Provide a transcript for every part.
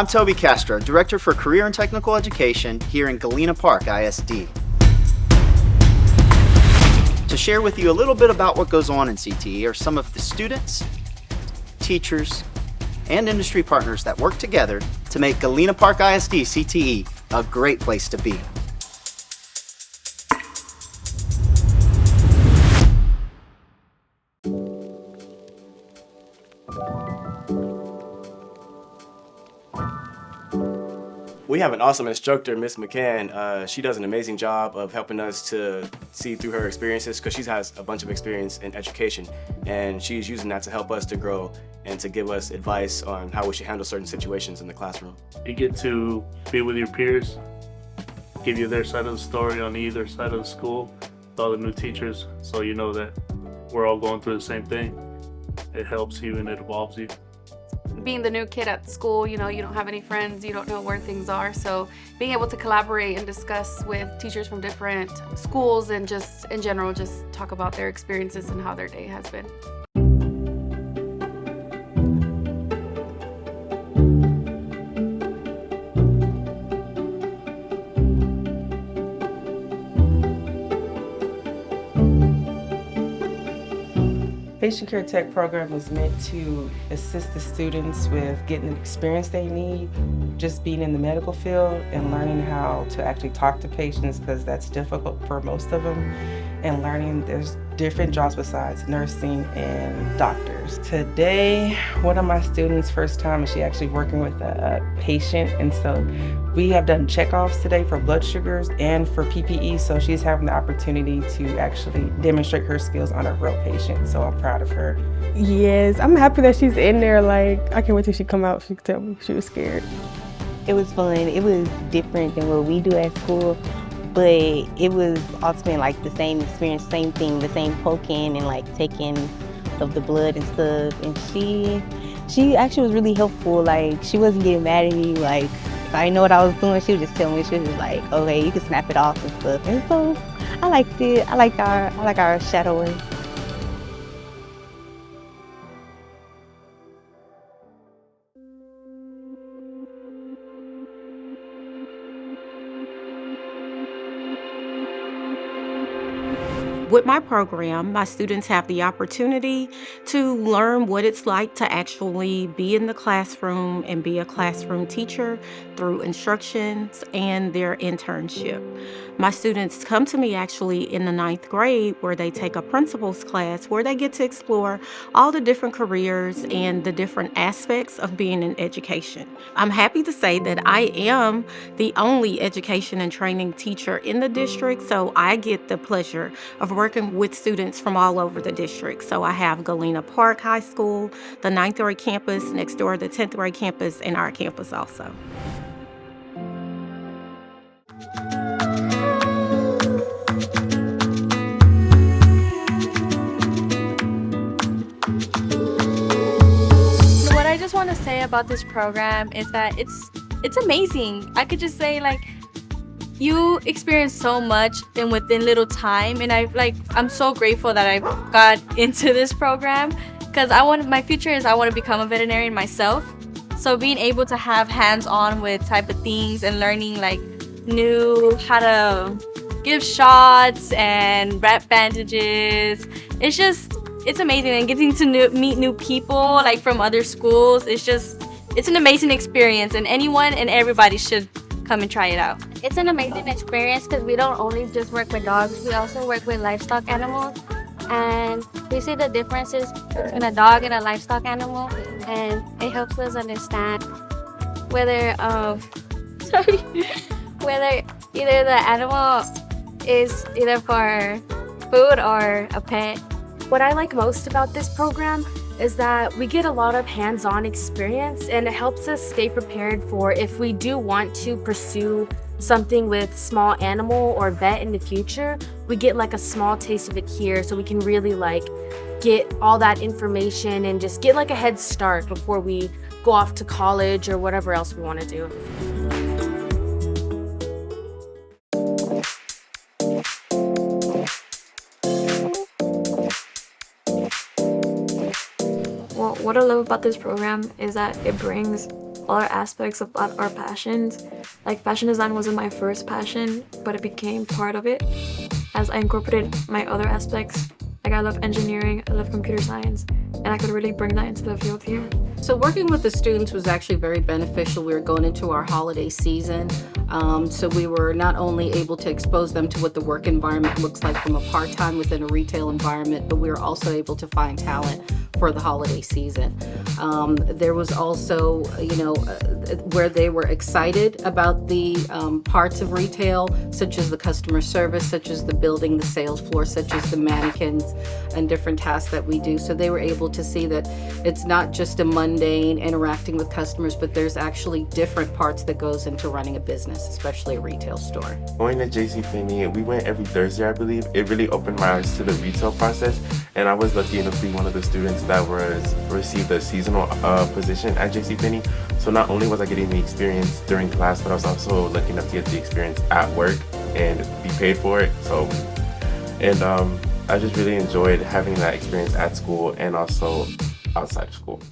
I'm Toby Castro, Director for Career and Technical Education here in Galena Park ISD. To share with you a little bit about what goes on in CTE are some of the students, teachers, and industry partners that work together to make Galena Park ISD CTE a great place to be. We have an awesome instructor, Miss McCann. She does an amazing job of helping us to see through her experiences because she has a bunch of experience in education, and she's using that to help us to grow and to give us advice on how we should handle certain situations in the classroom. You get to be with your peers, give you their side of the story on either side of the school, with all the new teachers, so you know that we're all going through the same thing. It helps you and it evolves you. Being the new kid at school, you don't have any friends, you don't know where things are. So being able to collaborate and discuss with teachers from different schools and just in general, just talk about their experiences and how their day has been. Patient Care Tech program is meant to assist the students with getting the experience they need, just being in the medical field and learning how to actually talk to patients because that's difficult for most of them, and learning there's different jobs besides nursing and doctors. Today, one of my students' first time is she actually working with a patient, and so we have done checkoffs today for blood sugars and for PPE, so she's having the opportunity to actually demonstrate her skills on a real patient, so I'm proud of her. Yes, I'm happy that she's in there. I can't wait till she come out. She could tell me she was scared. It was fun. It was different than what we do at school, but it was ultimately the same experience, same thing, the same poking and taking of the blood and stuff. And she actually was really helpful. She wasn't getting mad at me. If I didn't know what I was doing, she would just tell me. She was just okay, you can snap it off and stuff. And so I liked it. I like our shadowing. With my program, my students have the opportunity to learn what it's like to actually be in the classroom and be a classroom teacher through instructions and their internship. My students come to me actually in the 9th grade where they take a principal's class where they get to explore all the different careers and the different aspects of being in education. I'm happy to say that I am the only education and training teacher in the district, so I get the pleasure of working with students from all over the district. So I have Galena Park High School, the 9th grade campus, next door the 10th grade campus, and our campus also. What I just want to say about this program is that it's amazing. I could just say you experience so much within little time, and I'm so grateful that I got into this program because my future is I want to become a veterinarian myself. So being able to have hands-on with type of things and learning how to give shots and wrap bandages, it's amazing. And getting to meet new people from other schools, it's an amazing experience, and anyone and everybody should come and try it out. It's an amazing experience because we don't only just work with dogs, we also work with livestock animals, and we see the differences between a dog and a livestock animal, and it helps us understand whether either the animal is either for food or a pet. What I like most about this program is that we get a lot of hands-on experience, and it helps us stay prepared for if we do want to pursue something with small animal or vet in the future. We get a small taste of it here, so we can really get all that information and just get a head start before we go off to college or whatever else we want to do. What I love about this program is that it brings other aspects of our passions. Like fashion design wasn't my first passion, but it became part of it as I incorporated my other aspects. Like I love engineering, I love computer science, and I could really bring that into the field here. So working with the students was actually very beneficial. We were going into our holiday season. So we were not only able to expose them to what the work environment looks like from a part-time within a retail environment, but we were also able to find talent for the holiday season. There was also, where they were excited about the parts of retail, such as the customer service, such as the building, the sales floor, such as the mannequins and different tasks that we do. So they were able to see that it's not just a mundane interacting with customers, but there's actually different parts that goes into running a business, especially a retail store. Going to JCPenney, we went every Thursday, I believe. It really opened my eyes to the retail process, and I was lucky enough to be one of the students that received a seasonal position at JCPenney. So not only was I getting the experience during class, but I was also lucky enough to get the experience at work and be paid for it. I just really enjoyed having that experience at school and also outside of school.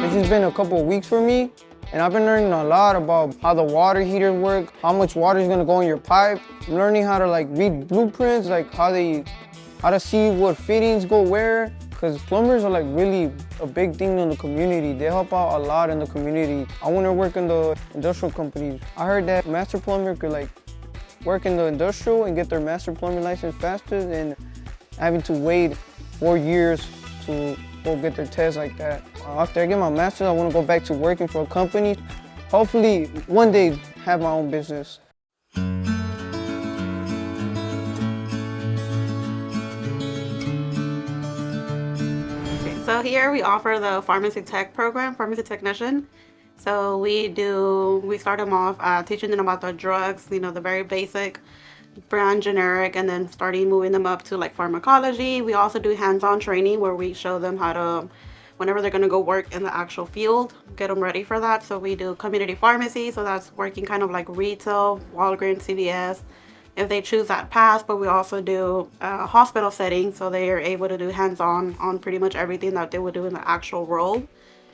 This has been a couple of weeks for me, and I've been learning a lot about how the water heater work, how much water is gonna go in your pipe. I'm learning how to read blueprints, how to see what fittings go where, because plumbers are really a big thing in the community. They help out a lot in the community. I want to work in the industrial companies. I heard that master plumber could work in the industrial and get their master plumber license faster than having to wait 4 years to go get their test like that. After I get my master's, I want to go back to working for a company. Hopefully, one day, have my own business. So here we offer the pharmacy tech program, pharmacy technician. So we start them off teaching them about the drugs, the very basic, brand generic, and then moving them up to pharmacology. We also do hands-on training where we show them how to, whenever they're gonna go work in the actual field, get them ready for that. So we do community pharmacy, so that's working kind of like retail, Walgreens, CVS, if they choose that path. But we also do hospital settings, so they are able to do hands-on on pretty much everything that they would do in the actual role.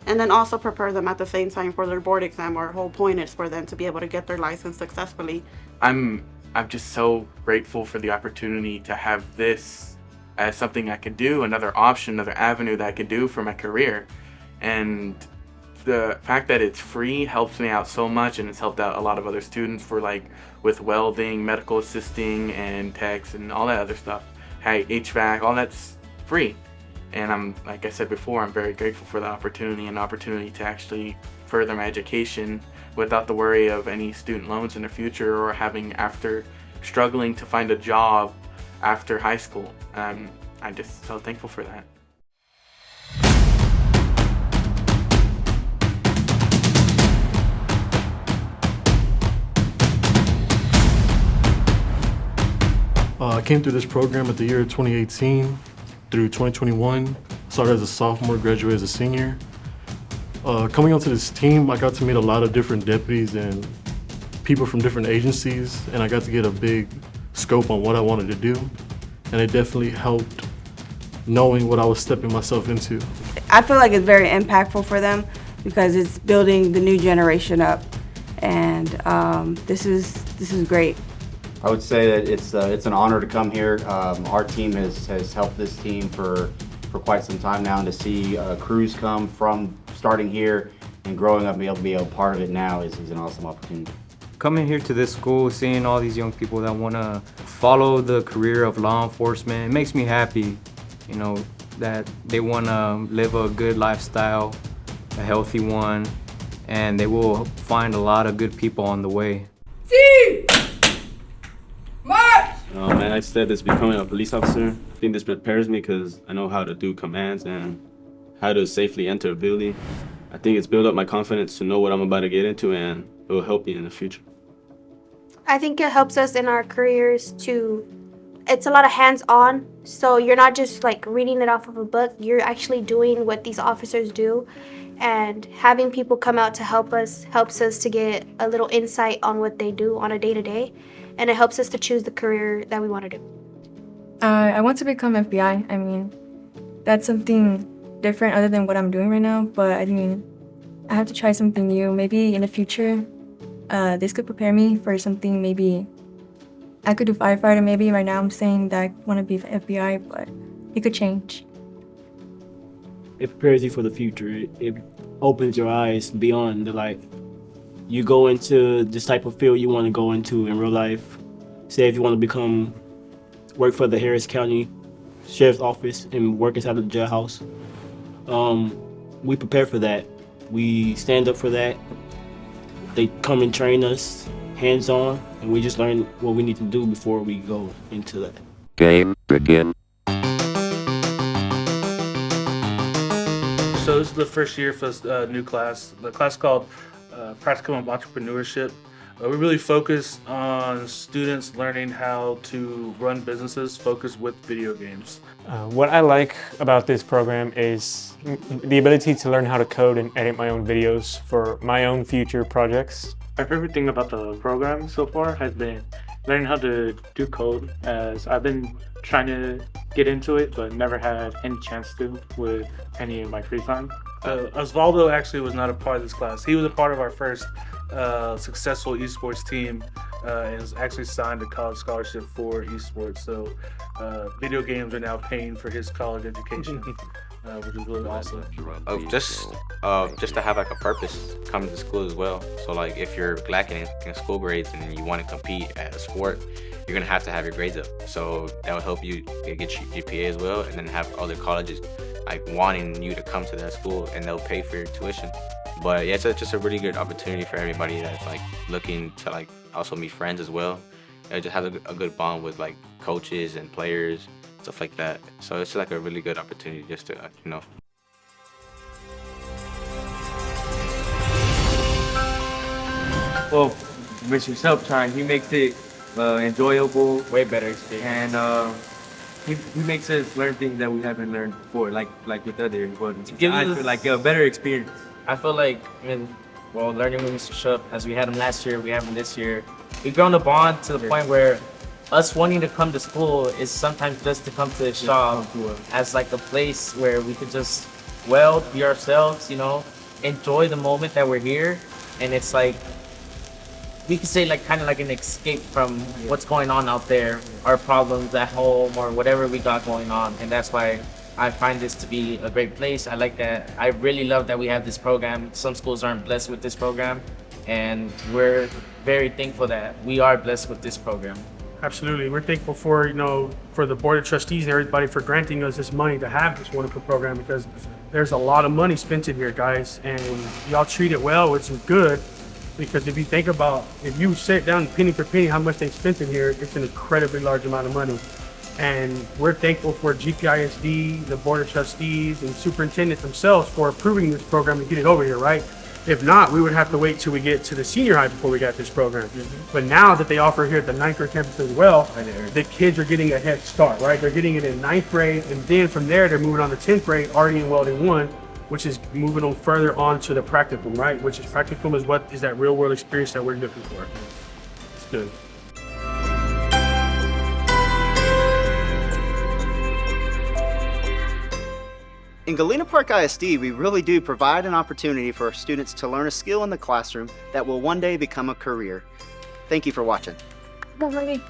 And then also prepare them at the same time for their board exam. Our whole point is for them to be able to get their license successfully. I'm just so grateful for the opportunity to have this as something I could do, another option, another avenue that I could do for my career. And the fact that it's free helps me out so much, and it's helped out a lot of other students for with welding, medical assisting, and techs, and all that other stuff. Hey, HVAC, all that's free. And I'm, like I said before, I'm very grateful for the opportunity to actually further my education without the worry of any student loans in the future or after struggling to find a job after high school. I'm just so thankful for that. I came through this program at the year 2018 through 2021. Started as a sophomore, graduated as a senior. Coming onto this team, I got to meet a lot of different deputies and people from different agencies, and I got to get a big scope on what I wanted to do. And it definitely helped knowing what I was stepping myself into. I feel like it's very impactful for them because it's building the new generation up, and this is great. I would say that it's an honor to come here. Our team has helped this team for quite some time now, and to see crews come from starting here and growing up and be able to be a part of it now is an awesome opportunity. Coming here to this school, seeing all these young people that want to follow the career of law enforcement, it makes me happy, that they want to live a good lifestyle, a healthy one, and they will find a lot of good people on the way. Man, I said this becoming a police officer. I think this prepares me because I know how to do commands and how to safely enter a building. I think it's built up my confidence to know what I'm about to get into, and it will help me in the future. I think it helps us in our careers it's a lot of hands-on, so you're not just reading it off of a book, you're actually doing what these officers do, and having people come out to help us helps us to get a little insight on what they do on a day-to-day, and it helps us to choose the career that we want to do. I want to become FBI. I mean, that's something different other than what I'm doing right now, but I mean, I have to try something new. Maybe in the future, this could prepare me for something. Maybe I could do firefighter. Maybe right now I'm saying that I want to be FBI, but it could change. It prepares you for the future. It opens your eyes beyond the life. You go into this type of field you want to go into in real life. Say if you want to work for the Harris County Sheriff's Office and work inside of the jailhouse. We prepare for that. We stand up for that. They come and train us hands-on, and we just learn what we need to do before we go into that. Game begin. So this is the first year for this new class. The class called Practicum of Entrepreneurship. We really focus on students learning how to run businesses focused with video games. What I like about this program is the ability to learn how to code and edit my own videos for my own future projects. My favorite thing about the program so far has been learning how to do code, as I've been trying to get into it but never had any chance to with any of my free time. Osvaldo actually was not a part of this class. He was a part of our first successful esports team and is actually signed a college scholarship for esports. So video games are now paying for his college education, which is really awesome. Just to have like a purpose coming to school as well. So like if you're lacking in school grades and you want to compete at a sport, you're gonna have to have your grades up. So that will help you get your GPA as well, and then have other colleges like wanting you to come to that school, and they'll pay for your tuition. But yeah, it's just a really good opportunity for everybody that's like looking to like also meet friends as well. Just have a good bond with like coaches and players, stuff like that. So it's like a really good opportunity just to Well, with yourself trying, he makes it enjoyable, way better experience, and he makes us learn things that we haven't learned before, like with other Welding. I feel like a better experience. I feel like learning with Mr. Shup, as we had him last year, we have him this year. We've grown a bond to the point where us wanting to come to school is sometimes just to come to the shop as like a place where we could just weld, be ourselves, enjoy the moment that we're here. And it's like, we could say like kind of like an escape from what's going on out there, our problems at home or whatever we got going on. And that's why I find this to be a great place. I like that. I really love that we have this program. Some schools aren't blessed with this program, and we're very thankful that we are blessed with this program. Absolutely. We're thankful for, for the Board of Trustees and everybody for granting us this money to have this wonderful program, because there's a lot of money spent in here, guys, and y'all treat it well, which is good, because if you think about, if you sit down penny for penny how much they spent in here, it's an incredibly large amount of money. And we're thankful for GPISD, the Board of Trustees, and Superintendent themselves for approving this program to get it over here, right? If not, we would have to wait till we get to the senior high before we got this program. But now that they offer here at the 9th grade campus as well, the kids are getting a head start, right? They're getting it in 9th grade, and then from there, they're moving on to 10th grade, already in Welding 1, which is moving on further on to the practicum, right? Which is practicum is what is that real world experience that we're looking for. It's good. In Galena Park ISD, we really do provide an opportunity for our students to learn a skill in the classroom that will one day become a career. Thank you for watching. Bye-bye.